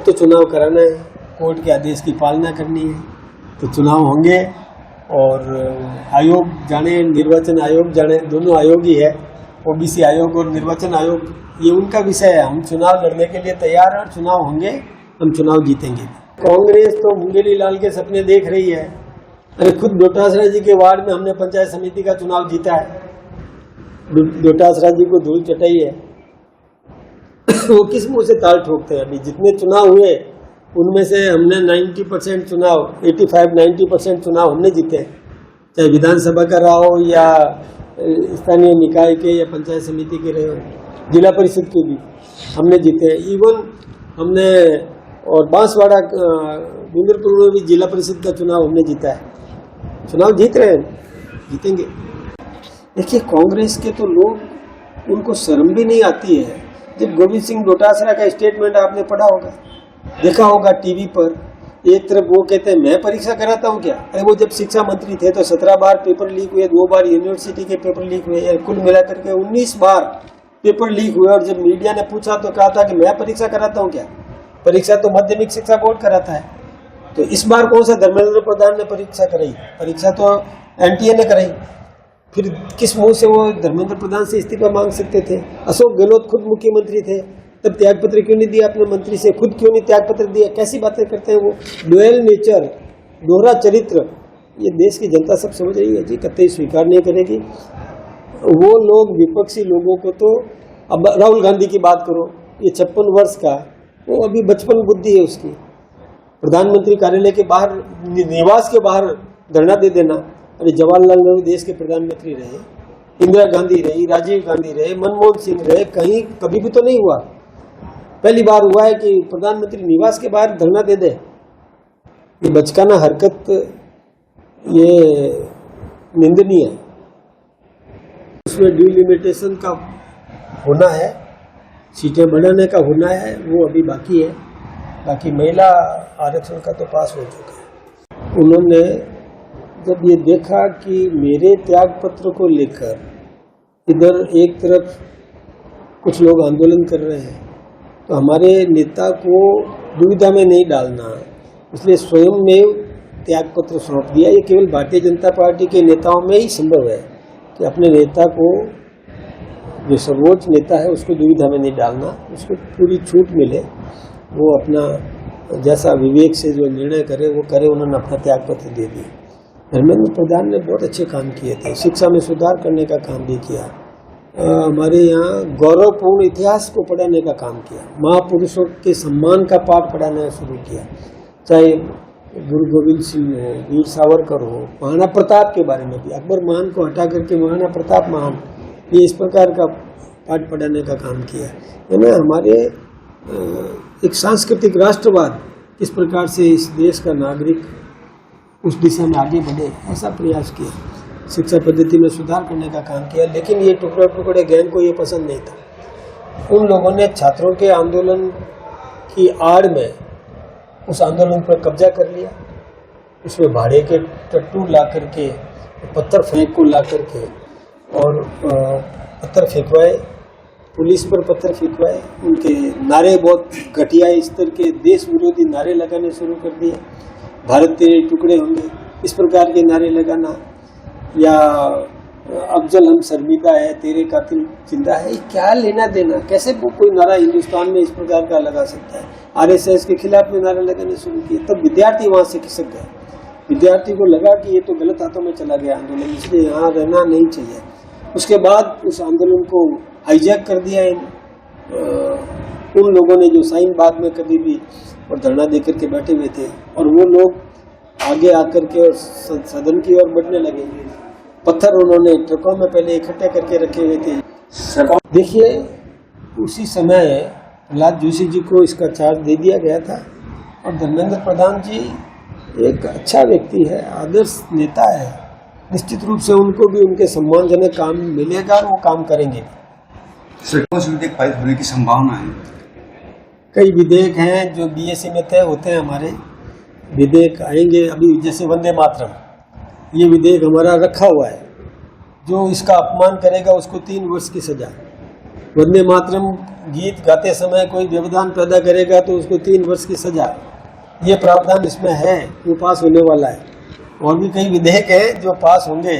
तो चुनाव कराना है, कोर्ट के आदेश की पालना करनी है, तो चुनाव होंगे। और आयोग जाने, निर्वाचन आयोग जाने, दोनों आयोग ही है, ओबीसी आयोग और निर्वाचन आयोग, ये उनका विषय है। हम चुनाव लड़ने के लिए तैयार हैं, चुनाव होंगे, हम चुनाव जीतेंगे। कांग्रेस तो मुंगेरी लाल के सपने देख रही है। अरे खुद डोटासरा जी के वार्ड में हमने पंचायत समिति का चुनाव जीता है, डोटासरा जी को धूल चटाई है। वो किस मुंह से ताल ठोकते हैं? अभी जितने चुनाव हुए उनमें से हमने 90% चुनाव, 85-90% चुनाव हमने जीते, चाहे विधानसभा का रहा हो या स्थानीय निकाय के या पंचायत समिति के रहे हो, जिला परिषद के भी हमने जीते हैं। इवन हमने और बांसवाड़ा डूंगरपुर में भी जिला परिषद का चुनाव हमने जीता है। चुनाव जीत रहे हैं, जीतेंगे। देखिए कांग्रेस के तो लोग, उनको शर्म भी नहीं आती है। जब गोविंद सिंह डोटासरा का स्टेटमेंट आपने पढ़ा होगा, देखा होगा टीवी पर, एक तरफ वो कहते हैं मैं परीक्षा कराता हूँ क्या? अरे वो जब शिक्षा मंत्री थे तो 17 बार पेपर लीक हुए, 2 बार यूनिवर्सिटी के पेपर लीक हुए, कुल मिलाकर के 19 बार पेपर लीक हुए। और जब मीडिया ने पूछा तो कहा था कि मैं परीक्षा कराता हूँ क्या? परीक्षा तो माध्यमिक शिक्षा बोर्ड कराता है। तो इस बार कौन सा धर्मेंद्र प्रधान ने परीक्षा कराई? परीक्षा तो एनटीए ने कराई। फिर किस मुंह से वो धर्मेंद्र प्रधान से इस्तीफा मांग सकते थे? अशोक गहलोत खुद मुख्यमंत्री थे, तब त्यागपत्र क्यों नहीं दिया अपने मंत्री से? खुद क्यों नहीं त्यागपत्र दिया? कैसी बातें करते हैं वो? डुअल नेचर, दोहरा चरित्र, ये देश की जनता सब समझ रही है जी, कतई स्वीकार नहीं करेगी। वो लोग, विपक्षी लोगों को तो, अब राहुल गांधी की बात करो, ये 56 वर्ष का, वो अभी बचपन बुद्धि है उसकी। प्रधानमंत्री कार्यालय के बाहर, निवास के बाहर धरना दे देना। अरे जवाहरलाल नेहरू देश के प्रधानमंत्री रहे, इंदिरा गांधी रही, राजीव गांधी रहे, मनमोहन सिंह रहे, कहीं कभी भी तो नहीं हुआ। पहली बार हुआ है कि प्रधानमंत्री निवास के बाहर धरना दे दे। ये बचकाना हरकत, ये निंदनीय है। उसमें डिलिमिटेशन का होना है, सीटें बढ़ाने का होना है, वो अभी बाकी है। बाकी महिला आरक्षण का तो पास हो चुका है। उन्होंने जब ये देखा कि मेरे त्याग पत्र को लेकर इधर एक तरफ कुछ लोग आंदोलन कर रहे हैं, तो हमारे नेता को दुविधा में नहीं डालना, इसलिए स्वयं में त्याग पत्र सौंप दिया। ये केवल भारतीय जनता पार्टी के नेताओं में ही संभव है कि अपने नेता को, जो सर्वोच्च नेता है, उसको दुविधा में नहीं डालना, उसको पूरी छूट मिले, वो अपना जैसा विवेक से जो निर्णय करे वो करे। उन्होंने अपना त्याग पत्र दे दिया। धर्मेंद्र प्रधान ने बहुत अच्छे काम किए थे, शिक्षा में सुधार करने का काम भी किया, हमारे यहाँ गौरवपूर्ण इतिहास को पढ़ाने का काम किया, महापुरुषों के सम्मान का पाठ पढ़ाना शुरू किया, चाहे गुरु गोविंद सिंह हो, वीर सावरकर हो, महाराणा प्रताप के बारे में भी, अकबर महान को हटा करके महाराणा प्रताप महान, ये इस प्रकार का पाठ पढ़ाने का काम किया। यानी हमारे एक सांस्कृतिक राष्ट्रवाद किस प्रकार से इस देश का नागरिक उस दिशा में आगे बढ़े, ऐसा प्रयास किया। शिक्षा पद्धति में सुधार करने का काम किया। लेकिन ये टुकड़े टुकड़े गैंग को ये पसंद नहीं था। उन लोगों ने छात्रों के आंदोलन की आड़ में उस आंदोलन पर कब्जा कर लिया। उसमें भाड़े के टट्टू ला करके, पत्थर फेंक को ला करके और पत्थर फेंकवाए, पुलिस पर पत्थर फेंकवाए। उनके नारे बहुत घटिया स्तर के देश विरोधी नारे लगाने शुरू कर दिए। भारत तेरे टुकड़े होंगे, इस प्रकार के नारे लगाना, या अफजल हम शर्मिंदा है, तेरे कातिल जिंदा है। क्या लेना देना? कैसे कोई नारा हिंदुस्तान में इस प्रकार का लगा सकता है? आरएसएस के खिलाफ में नारे लगाने शुरू किए। तब विद्यार्थी वहां से खिसक गए। विद्यार्थी को लगा कि ये तो गलत हाथों में चला गया आंदोलन, इसलिए यहाँ रहना नहीं चाहिए। उसके बाद उस आंदोलन को हाईजैक कर दिया उन लोगों ने जो साइन बाग में कभी भी और धरना दे करके बैठे हुए थे, और वो लोग आगे आकर के और सदन की ओर बढ़ने लगे। पत्थर उन्होंने ट्रकों में पहले इकट्ठे करके रखे हुए थे। देखिए उसी समय प्रहलाद जोशी जी को इसका चार्ज दे दिया गया था। और धर्मेंद्र प्रधान जी एक अच्छा व्यक्ति है, आदर्श नेता है, निश्चित रूप से उनको भी उनके सम्मानजनक काम मिलेगा और वो काम करेंगे। विधेयक पारित होने की संभावना है। कई विधेयक हैं जो बीएससी में तय होते हैं, हमारे विधेयक आएंगे। अभी जैसे वंदे मातरम, ये विधेयक हमारा रखा हुआ है, जो इसका अपमान करेगा उसको 3 वर्ष की सजा। वंदे मातरम गीत गाते समय कोई व्यवधान पैदा करेगा तो उसको 3 वर्ष की सजा, ये प्रावधान इसमें है, वो पास होने वाला है। और भी कई विधेयक है जो पास होंगे